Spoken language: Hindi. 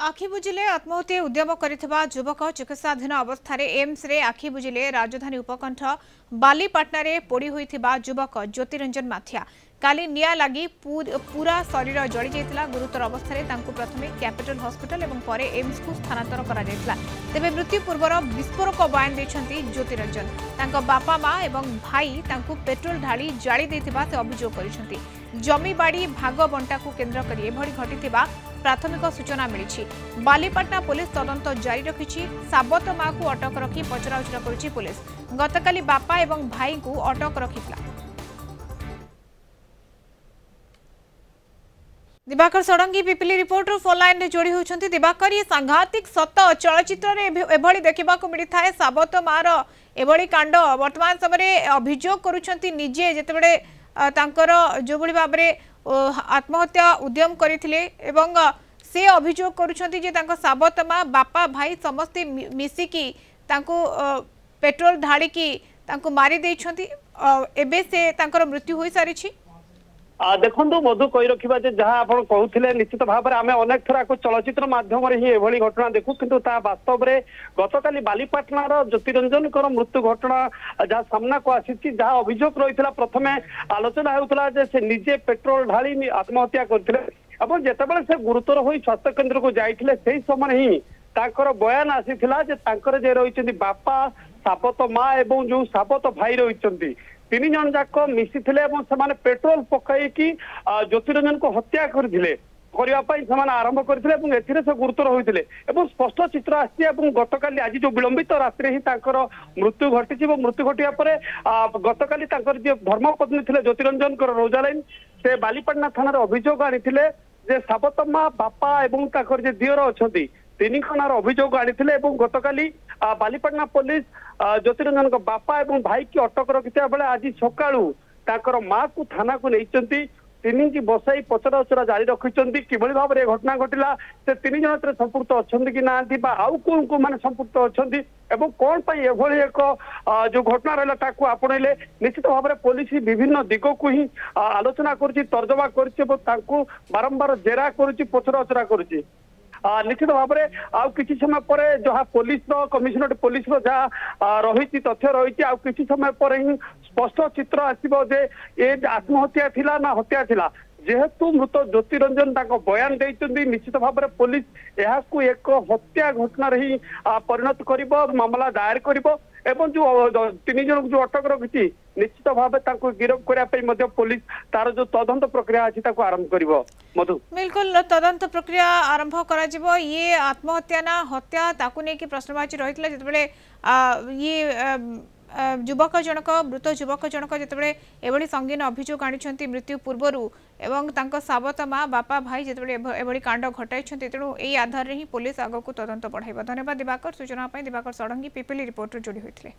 आखि बुझिले आत्महत्या उद्यम करिथिबा युवक चिकित्साधीन अवस्था एम्स रे आखि बुझिले राजधानी उपकंठ बालीपाटना रे पोड़ी होइथिबा युवक ज्योतिरंजन माथिया काली निया लगी पूरा शरीर जड़ी जाइतिला। गुरुतर अवस्था तांको प्रथमे कैपिटल हॉस्पिटल एवं परे एम्स को स्थानांतर करा जाइतिला। तेबे मृत्यु पूर्वर विस्फोरक बयान दैछंती ज्योतिरंजन। तांको बापा मां एवं भाई तांको पेट्रोल ढाली जाली दैथिबा से अभियोग करिसंती। जमी बाड़ी भाग बंटा को केंद्र करी एभଳି घटिथिबा प्राथमिक सूचना मिली। बालीपाटना पुलिस तदंत जारी रखी। साबत मां को अटक रखी पचराउचरा करुछि पुलिस। गतकाली बापा एवं भाई को अटक रखिथिला। Diwakar Shadangi Pipili reporter phone line रे जोड़ी होउछंती। दिवाकर ये सांघातिक सत चलचित्र रे एभଳି देखिबा को मिली थाए। साबत मार एभଳି कांड वर्तमान समय अभियोग करुछंती निजे जेतेबेले तांकर जो भଳି भाबरे आत्महत्या उद्यम करथिले एवं से अभियोग करुछंती जे तांको साबत मा बापा भाई समस्त मिसिकी तांको पेट्रोल ढाड़ी की तांको मारी देइछंती। एबे से तांकर मृत्यु होई सारिछि। देखो मधु कही रखा जहाँ आप कहते निश्चित भाव में आम अनेक थर चलचित्र मध्यम ही घटना देखू किंतु वास्तव में गतकाली बालीपाटनार ज्योतिरंजन मृत्यु घटना जहाँ सामना को आसी जहाँ अभियोग रही प्रथमे आलोचना होता से निजे पेट्रोल ढाली आत्महत्या करते जितेबाला से गुरुतर हो स्वास्थ्य केन्द्र को जाइए से समय ही तांकर बयान आसीथिला जे तांकर जे रही बापा साबत माँ एवं जो साबत भाई रही तीन जन जाक मिसी पेट्रोल पकईकी ज्योतिरंजन को हत्या करने आरंभ करते से गुरुतर होते स्पष्ट चित्र आसी गतकाली आज जो विलंबित रात्रि ही मृत्यु घटी मृत्यु घटिया गतकाली धर्मपत्नी थे ज्योतिरंजन रोजालाइन से बालीपाटना थाना अभियोग आनी साबत माँ बापा एवं दियर अच्छा तीन खनार अभियोग आनी गतकाली बालीपाटना पुलिस ज्योतिरंजन बापा एवं भाई की अटक रखिता बेले आज सकाळू माँ को थाना को नहीं तीन की बसाई पचरा उचरा जारी रखिंट कि भाव में घटना घटला से तीन जन संपुक्त अच्छा कि ना आउ कौन को मैंने संपुक्त अच्छा कौन एभली एक जो घटना रहा आपणले निश्चित भाव में पुलिस विभिन्न दिग को ही आलोचना कर तर्जमा कर बारंबार जेरा कर पचरा उचरा कर निश्चित भाव में आउ किसी समय पर जहाँ पुलिस कमिशनरेट पुलिस जहाँ रही तथ्य रही आउ किसी समय पर ही स्पष्ट चित्र आसो जे ये आत्महत्या थिला ना हत्या थिला जेहेतु मृत ज्योतिरंजन बयान देते निश्चित भाव में पुलिस यह एक हत्या घटना ही परिणत कर मामला दायर कर जो तीन जन जो अटक रखी निश्चित भाव में गिरफ करने पुलिस तार जो तदंत प्रक्रिया अच्छी आरंभ कर मधु बिल्कुल तदंत प्रक्रिया आरंभ कर ये आत्महत्या ना हत्या ताकू नहीं प्रश्नवाची रही जिते ये युवक जनक मृत युवक जनक जिते एभली संगीन अभियोग आनी मृत्यु पूर्वर एवं साबत माँ बापा भाई जिते कांड घटाई तेणु यही आधार में ही पुलिस आग को तदंत बढ़ाइब। धन्यवाद दिवाकर। सूचना दिवाकर षडंगी पिपिली रिपोर्टर जोड़ी होते।